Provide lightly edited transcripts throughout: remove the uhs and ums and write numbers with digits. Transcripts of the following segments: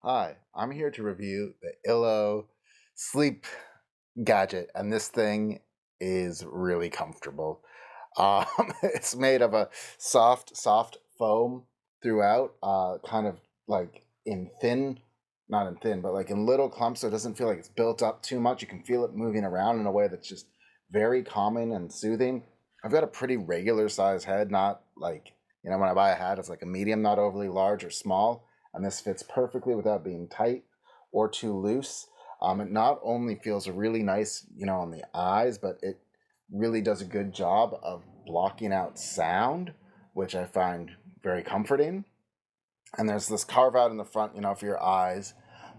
Hi, I'm here to review the Illo sleep gadget, and this thing is really comfortable. Um, it's made of a soft foam throughout, kind of like in thin, not in thin, but like in little clumps, so it doesn't feel like it's built up too much. You can feel it moving around in a way that's just very calming and soothing. I've got a pretty regular size head, not like, when I buy a hat, it's like a medium, not overly large or small, and this fits perfectly without being tight or too loose. It not only feels really nice, on the eyes, but it really does a good job of blocking out sound, which I find very comforting. And there's this carve out in the front, for your eyes.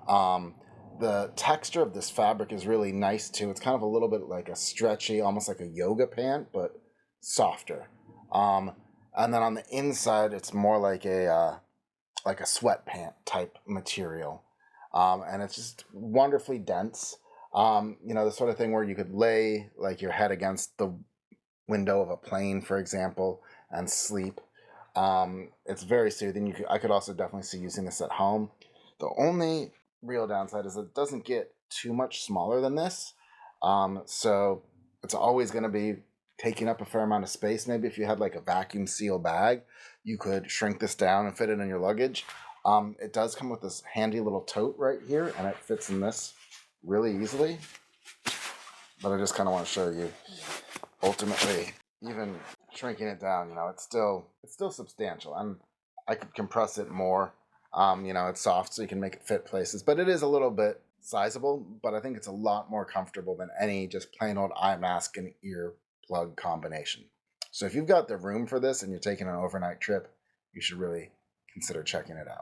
Um, the texture of this fabric is really nice too. It's kind of a little bit like a stretchy, almost like a yoga pant, but softer. Um, and then on the inside, it's more like a sweatpant type material. And it's just wonderfully dense. The sort of thing where you could lay like your head against the window of a plane, for example, and sleep. It's very soothing. I could also definitely see using this at home. The only real downside is it doesn't get too much smaller than this. So it's always going to be taking up a fair amount of space. Maybe if you had like a vacuum seal bag, you could shrink this down and fit it in your luggage. It does come with this handy little tote right here, and it fits in this really easily. But I just kind of want to show you. Ultimately, even shrinking it down, it's still substantial, and I could compress it more. It's soft, so you can make it fit places, but it is a little bit sizable. But I think it's a lot more comfortable than any just plain old eye mask and ear plug combination. So if you've got the room for this and you're taking an overnight trip, you should really consider checking it out.